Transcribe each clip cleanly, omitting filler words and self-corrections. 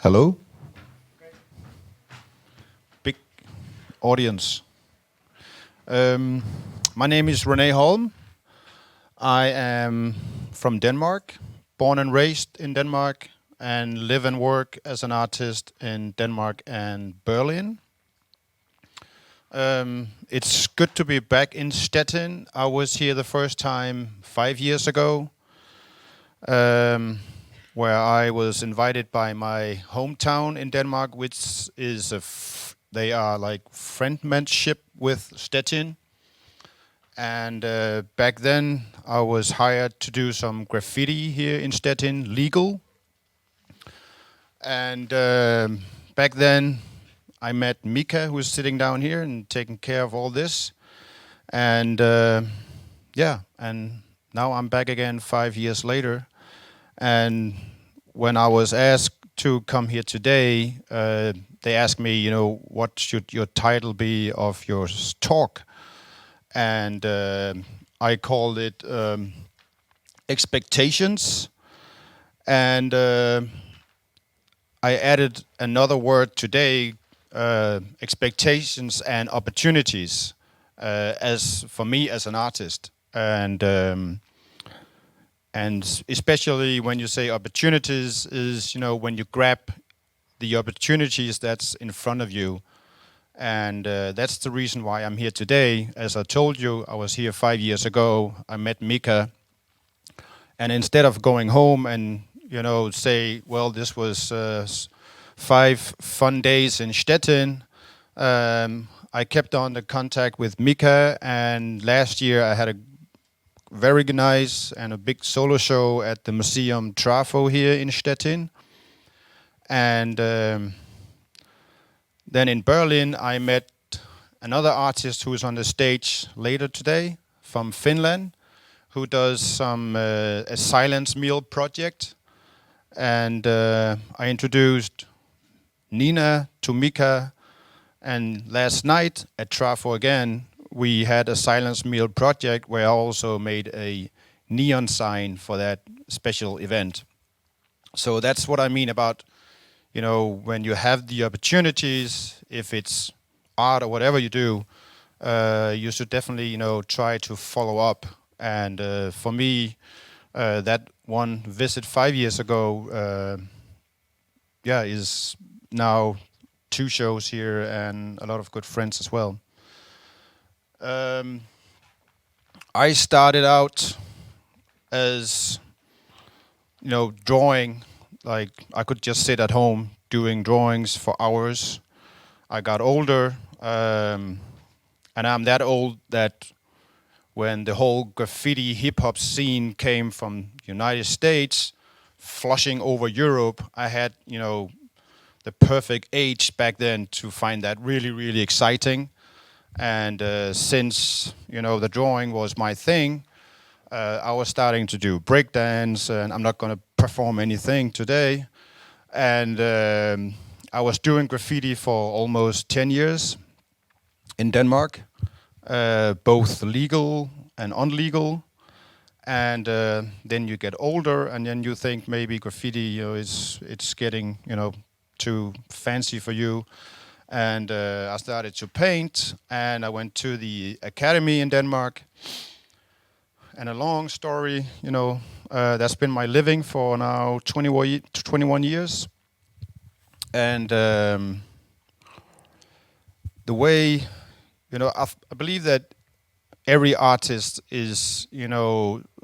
Hello? Big audience. My name is Rene Holm. I am from Denmark, born and raised in Denmark, and live and work as an artist in Denmark and Berlin. It's good to be back in Stettin. I was here the first time 5 years ago, where I was invited by my hometown in Denmark, which is they are like friendmanship with Stettin. And back then I was hired to do some graffiti here in Stettin, legal. And back then I met Mika, who is sitting down here and taking care of all this. And and now I'm back again 5 years later. And when I was asked to come here today, they asked me, what should your title be of your talk? And I called it Expectations. And I added another word today, expectations and opportunities, as for me as an artist. And especially when you say opportunities is, when you grab the opportunities that's in front of you. And that's the reason why I'm here today. As I told you, I was here 5 years ago. I met Mika. And instead of going home and, say, well, this was 5 fun days in Stettin, I kept on the contact with Mika. And last year I had a very nice and a big solo show at the Museum Trafo here in Stettin. And then in Berlin I met another artist who is on the stage later today from Finland, who does some a silence meal project. And I introduced Nina to Mika, and last night at Trafo again we had a silence meal project where I also made a neon sign for that special event. So that's what I mean about, when you have the opportunities, if it's art or whatever you do, you should definitely, try to follow up. And for me, that one visit 5 years ago, is now 2 shows here and a lot of good friends as well. I started out as, drawing. Like, I could just sit at home doing drawings for hours. I got older, and I'm that old that when the whole graffiti hip-hop scene came from United States, flushing over Europe, I had, the perfect age back then to find that really, really exciting. And since, the drawing was my thing, I was starting to do breakdance, and I'm not going to perform anything today. And I was doing graffiti for almost 10 years in Denmark, both legal and unlegal. And then you get older, and then you think maybe graffiti, it's getting, too fancy for you. And I started to paint, and I went to the academy in Denmark. And a long story, that's been my living for now 21 years. And the way, I believe that every artist is,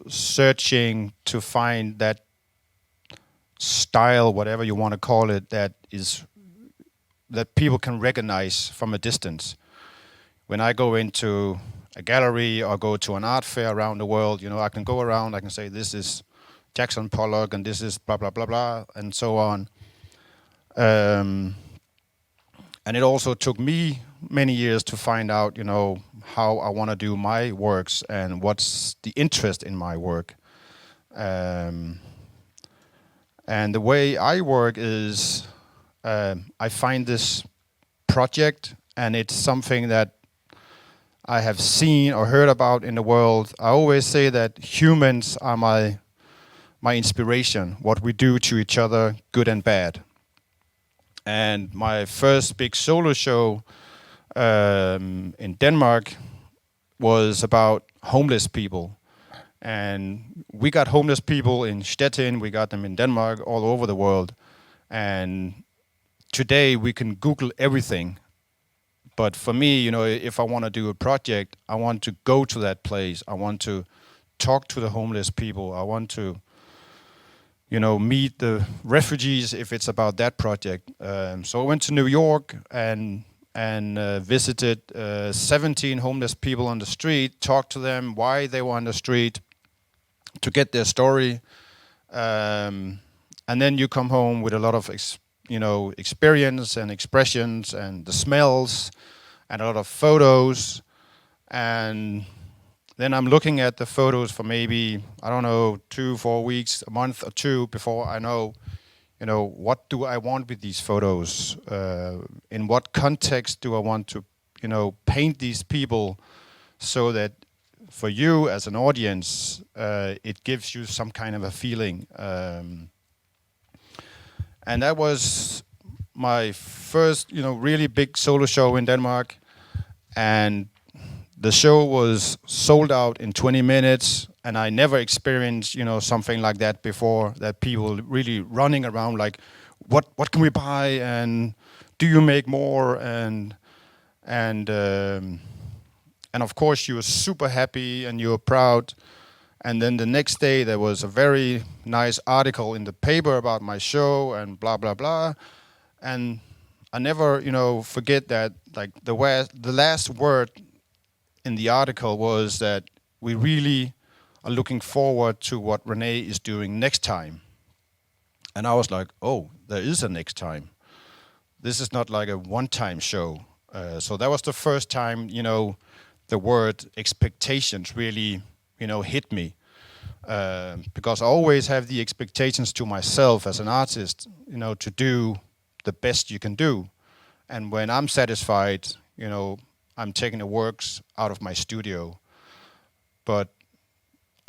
searching to find that style, whatever you want to call it, that people can recognize from a distance. When I go into a gallery or go to an art fair around the world, I can go around, I can say this is Jackson Pollock and this is blah, blah, blah, blah, and so on. And it also took me many years to find out, how I want to do my works and what's the interest in my work. And the way I work is I find this project, and it's something that I have seen or heard about in the world. I always say that humans are my inspiration, what we do to each other, good and bad. And my first big solo show in Denmark was about homeless people. And we got homeless people in Szczecin, we got them in Denmark, all over the world. And today we can Google everything. But for me, if I want to do a project, I want to go to that place. I want to talk to the homeless people. I want to, meet the refugees if it's about that project. So I went to New York and visited 17 homeless people on the street, talked to them why they were on the street, to get their story. And then you come home with a lot of experience and expressions and the smells and a lot of photos. And then I'm looking at the photos for maybe, 2-4 weeks, a month or two before I know, what do I want with these photos? In what context do I want to, paint these people so that for you as an audience, it gives you some kind of a feeling. And that was my first, really big solo show in Denmark. And the show was sold out in 20 minutes. And I never experienced, something like that before, that people really running around like, what can we buy? And do you make more? And of course you were super happy and you were proud. And then the next day there was a very nice article in the paper about my show and blah, blah, blah. And I never, forget that, like the last word in the article was that we really are looking forward to what Rene is doing next time. And I was like, oh, there is a next time. This is not like a one-time show. So that was the first time, the word expectations really, hit me. Because I always have the expectations to myself as an artist, to do the best you can do. And when I'm satisfied, I'm taking the works out of my studio. But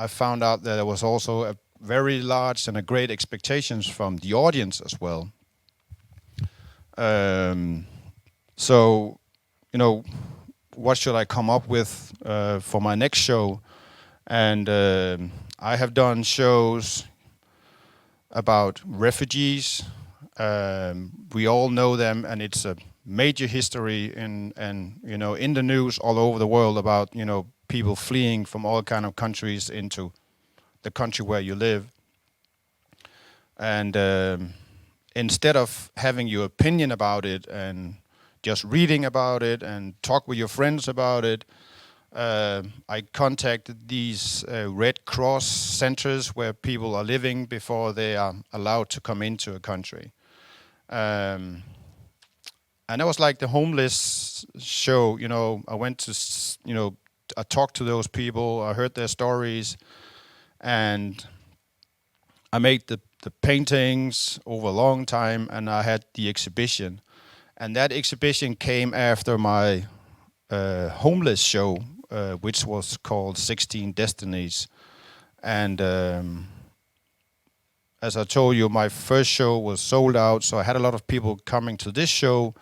I found out that there was also a very large and a great expectations from the audience as well. So, what should I come up with for my next show? And I have done shows about refugees. We all know them, and it's a major history in the news all over the world about people fleeing from all kind of countries into the country where you live. And instead of having your opinion about it and just reading about it and talk with your friends about it, I contacted these Red Cross centers where people are living before they are allowed to come into a country. And that was like the homeless show. I went to, I talked to those people, I heard their stories, and I made the paintings over a long time, and I had the exhibition. And that exhibition came after my homeless show, which was called 16 Destinies. And as I told you, my first show was sold out, so I had a lot of people coming to this show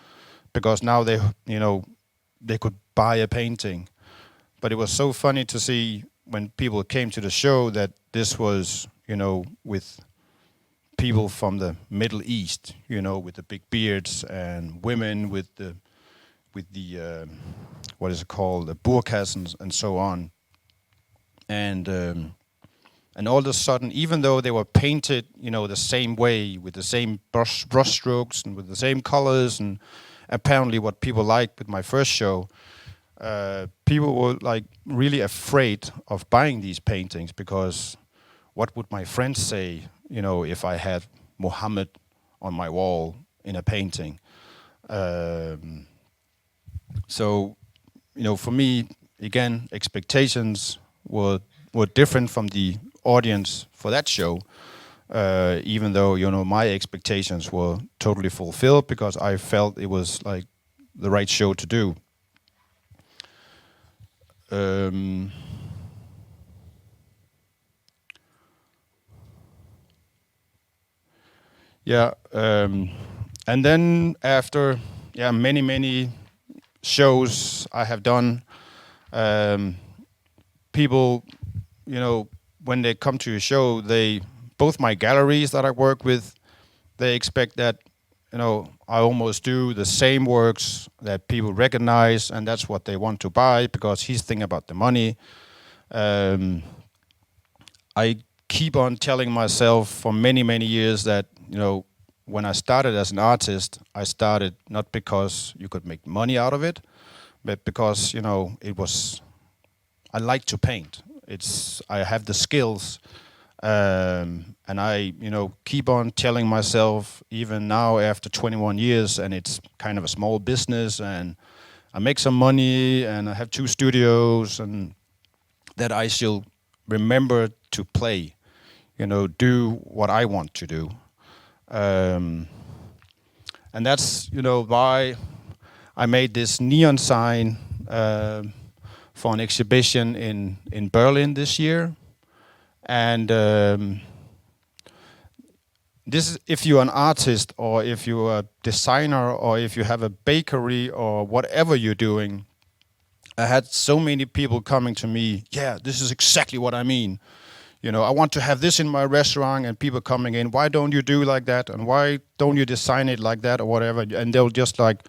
because now they could buy a painting. But it was so funny to see when people came to the show that this was, with people from the Middle East, with the big beards, and women with the what is it called, the burqas and so on. And all of a sudden, even though they were painted, the same way, with the same brush strokes and with the same colors, and apparently what people liked with my first show, people were like really afraid of buying these paintings because what would my friends say, if I had Muhammad on my wall in a painting? So, for me, again, expectations were different from the audience for that show, even though, my expectations were totally fulfilled because I felt it was like the right show to do. And then after many shows I have done, people, when they come to a show, both my galleries that I work with, they expect that, I almost do the same works that people recognize, and that's what they want to buy because he's thinking about the money. I keep on telling myself for many years that, when I started as an artist, I started not because you could make money out of it, but because, I like to paint. I have the skills, and I, keep on telling myself, even now after 21 years, and it's kind of a small business, and I make some money, and I have 2 studios, and that I shall remember to play, do what I want to do. And that's, why I made this neon sign for an exhibition in Berlin this year. And this is if you're an artist, or if you're a designer, or if you have a bakery, or whatever you're doing. I had so many people coming to me, this is exactly what I mean. I want to have this in my restaurant, and people coming in, why don't you do like that? And why don't you design it like that, or whatever? And they'll just like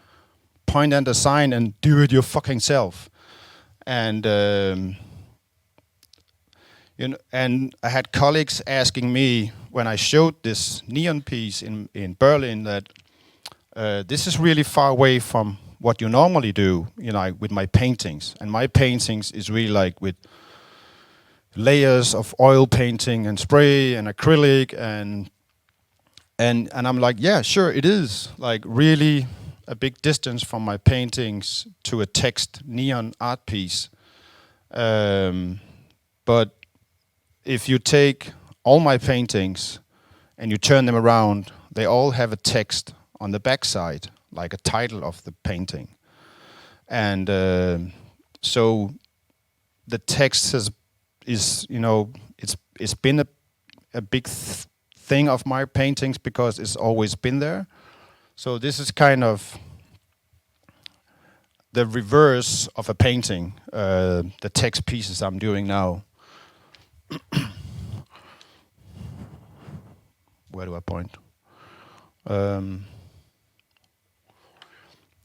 point at the sign and do it your fucking self. And and I had colleagues asking me when I showed this neon piece in Berlin that this is really far away from what you normally do, with my paintings. And my paintings is really like with layers of oil painting and spray and acrylic and I'm like, yeah, sure, it is like really a big distance from my paintings to a text neon art piece. But if you take all my paintings and you turn them around, they all have a text on the backside, like a title of the painting. And so the text is it's been a big thing of my paintings because it's always been there. So this is kind of the reverse of a painting, the text pieces I'm doing now. Where do I point?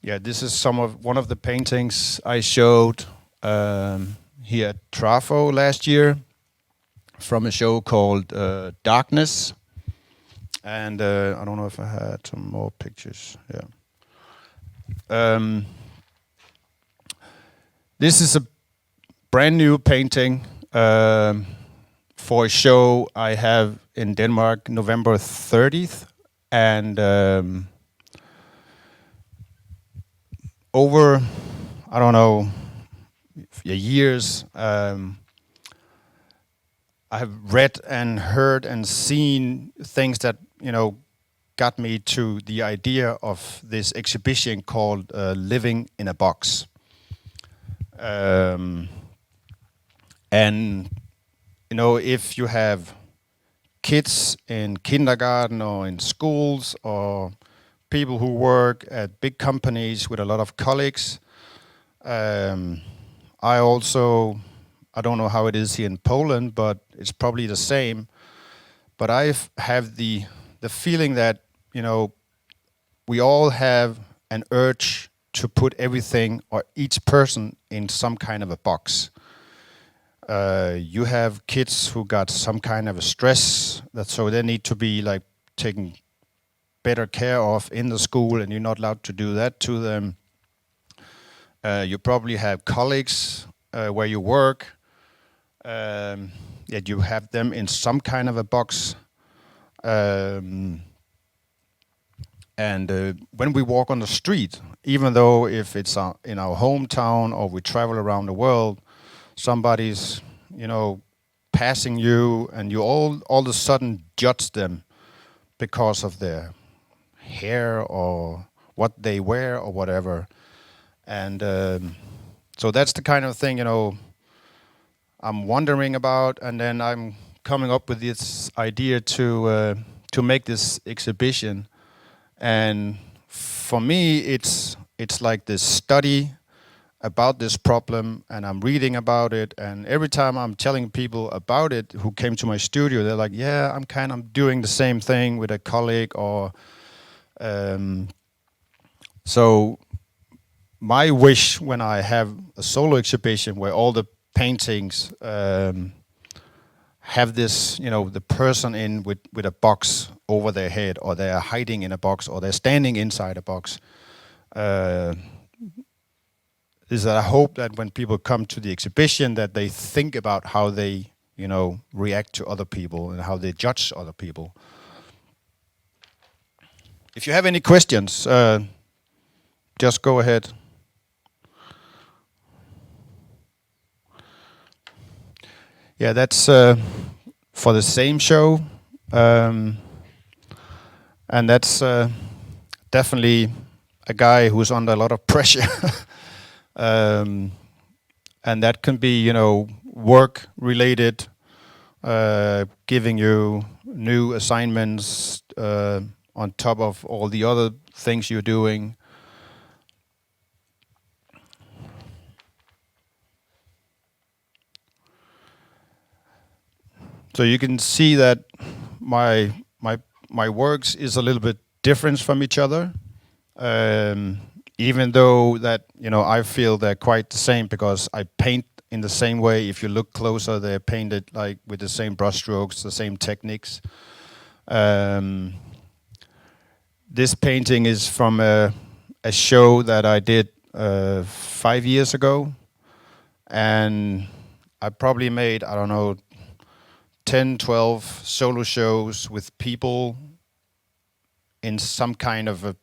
This is one of the paintings I showed here at Trafo last year from a show called Darkness. And I don't know if I had some more pictures. This is a brand new painting for a show I have in Denmark, November 30th. And over, I don't know, years, I have read and heard and seen things that, got me to the idea of this exhibition called Living in a Box. And, if you have kids in kindergarten or in schools or people who work at big companies with a lot of colleagues, I don't know how it is here in Poland, but it's probably the same. But I have the feeling that, we all have an urge to put everything or each person in some kind of a box. You have kids who got some kind of a stress, so they need to be like taken better care of in the school, and you're not allowed to do that to them. You probably have colleagues where you work, that you have them in some kind of a box. And when we walk on the street, even though if it's in our hometown or we travel around the world, somebody's, passing you, and you all of a sudden judge them because of their hair or what they wear or whatever. And so that's the kind of thing, I'm wondering about, and then I'm coming up with this idea to make this exhibition. And for me, it's like this study about this problem, and I'm reading about it, and every time I'm telling people about it who came to my studio, they're like, yeah, I'm kind of doing the same thing with a colleague, or so my wish when I have a solo exhibition where all the paintings have this, the person in with a box over their head, or they're hiding in a box, or they're standing inside a box, is that I hope that when people come to the exhibition that they think about how they, react to other people and how they judge other people. If you have any questions, just go ahead. Yeah, that's for the same show, and that's definitely a guy who's under a lot of pressure. And that can be, work related, giving you new assignments on top of all the other things you're doing. So you can see that my works is a little bit different from each other. Even though that, I feel they're quite the same because I paint in the same way. If you look closer, they're painted like with the same brush strokes, the same techniques. This painting is from a show that I did 5 years ago. And I probably made, 10, 12 solo shows with people in some kind of a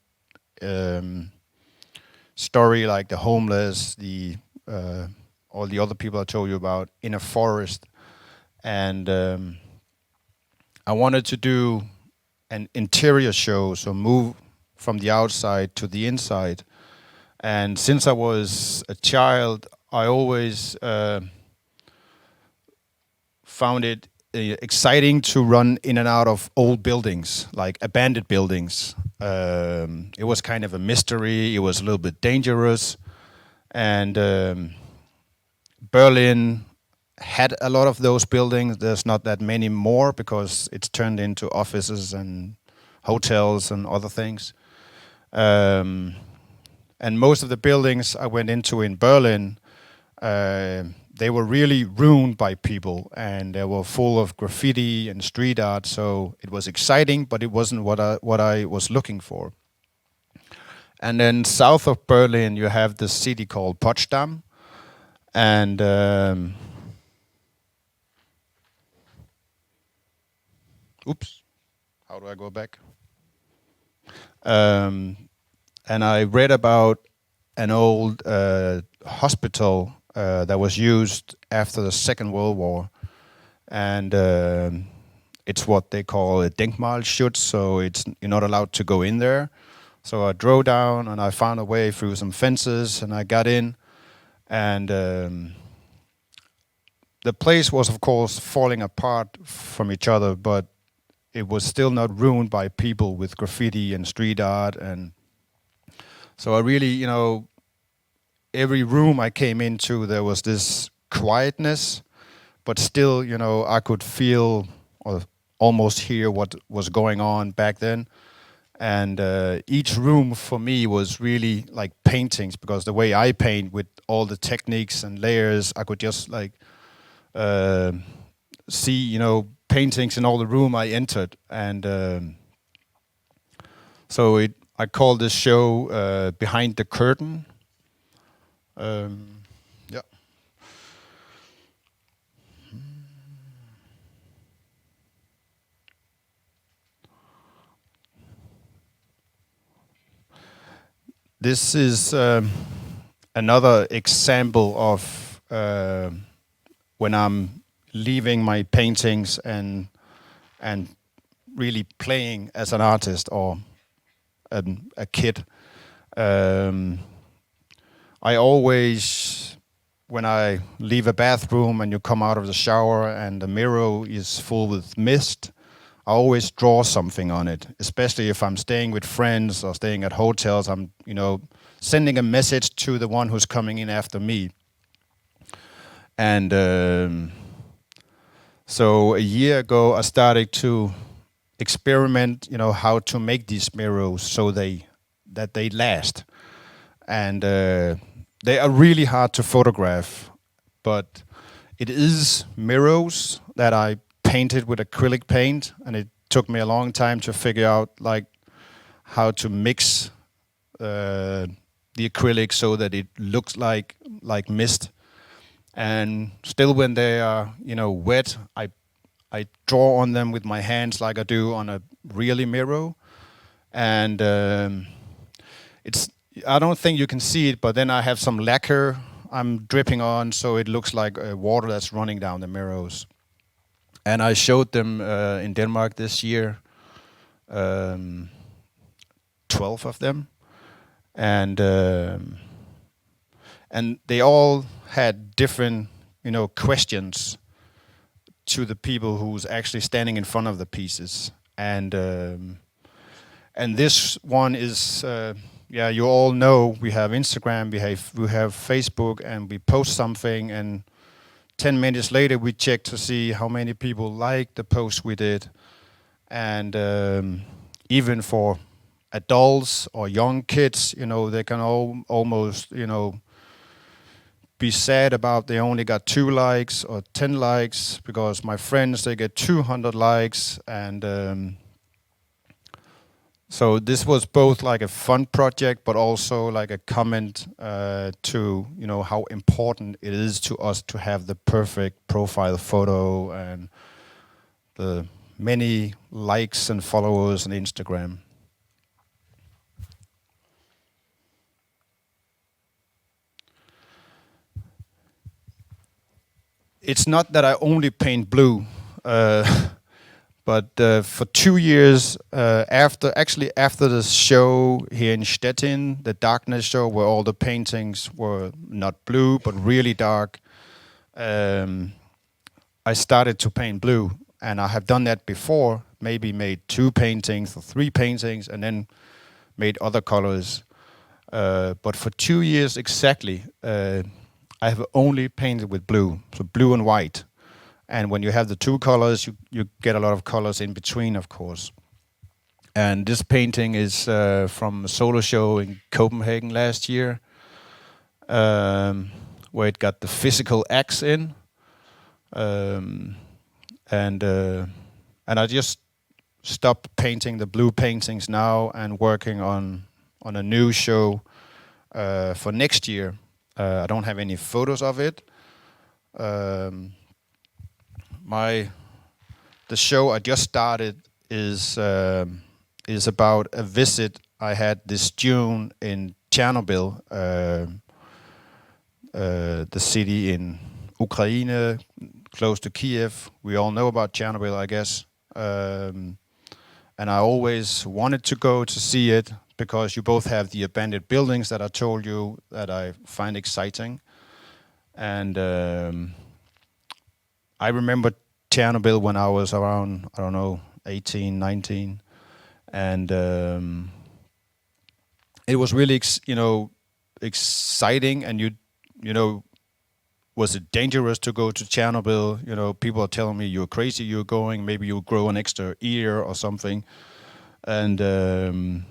story, like the homeless, all the other people I told you about, in a forest. And I wanted to do an interior show, so move from the outside to the inside. And since I was a child, I always found it exciting to run in and out of old buildings, like abandoned buildings. It was kind of a mystery. It was a little bit dangerous. And Berlin had a lot of those buildings. There's not that many more because it's turned into offices and hotels and other things. And most of the buildings I went into in Berlin, they were really ruined by people, and they were full of graffiti and street art. So it was exciting, but it wasn't what I was looking for. And then south of Berlin, you have this city called Potsdam, and oops, how do I go back? And I read about an old hospital that was used after the Second World War, and it's what they call a Denkmalschutz, so you're not allowed to go in there. So I drove down and I found a way through some fences, and I got in, and the place was, of course, falling apart from each other, but it was still not ruined by people with graffiti and street art. And so I really, every room I came into, there was this quietness, but still, I could feel or almost hear what was going on back then. And each room for me was really like paintings, because the way I paint with all the techniques and layers, I could just like see, paintings in all the room I entered. And so I call this show Behind the Curtain. Yeah. This is another example of when I'm leaving my paintings and really playing as an artist or a kid. I always, when I leave a bathroom and you come out of the shower and the mirror is full with mist, I always draw something on it, especially if I'm staying with friends or staying at hotels. I'm, sending a message to the one who's coming in after me. And so a year ago, I started to experiment, how to make these mirrors so that they last. And they are really hard to photograph, but it is mirrors that I painted with acrylic paint, and it took me a long time to figure out like how to mix the acrylic so that it looks like mist. And still, when they are wet, I draw on them with my hands like I do on a really mirror, and I don't think you can see it, but then I have some lacquer I'm dripping on, so it looks like water that's running down the mirrors. And I showed them in Denmark this year, 12 of them, and they all had different, questions to the people who's actually standing in front of the pieces. And this one is, you all know we have Instagram, we have Facebook, and we post something, and 10 minutes later we check to see how many people like the post we did. And even for adults or young kids, they can almost, be sad about they only got 2 likes or 10 likes, because my friends, they get 200 likes. And so this was both like a fun project, but also like a comment to, how important it is to us to have the perfect profile photo and the many likes and followers on Instagram. It's not that I only paint blue, but for 2 years after the show here in Szczecin, the darkness show where all the paintings were not blue but really dark, I started to paint blue, and I have done that before. Maybe made 2 paintings or 3 paintings, and then made other colors. But for 2 years exactly, I have only painted with blue, so blue and white. And when you have the 2 colors, you get a lot of colors in between, of course. And this painting is from a solo show in Copenhagen last year, where it got the physical acts in. And I just stopped painting the blue paintings now and working on a new show for next year. I don't have any photos of it. The show I just started is about a visit I had this June in Chernobyl, the city in Ukraine, close to Kiev. We all know about Chernobyl, I guess. And I always wanted to go to see it, because you both have the abandoned buildings that I told you that I find exciting. And I remember Chernobyl when I was around, 18, 19. And it was really, exciting. And was it dangerous to go to Chernobyl? People are telling me, you're crazy, you're going, maybe you'll grow an extra ear or something. And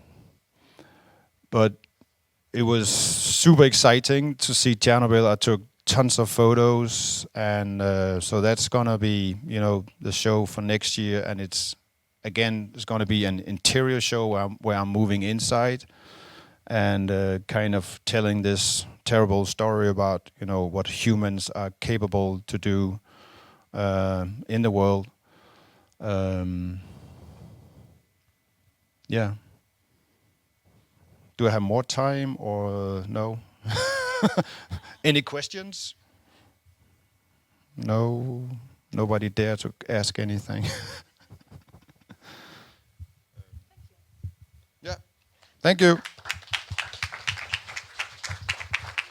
but it was super exciting to see Chernobyl. I took tons of photos, and so that's gonna be, the show for next year. And it's gonna be an interior show where I'm moving inside, and kind of telling this terrible story about, what humans are capable to do in the world. Yeah. Do I have more time or no? Any questions? No, nobody dare to ask anything. Yeah, thank you.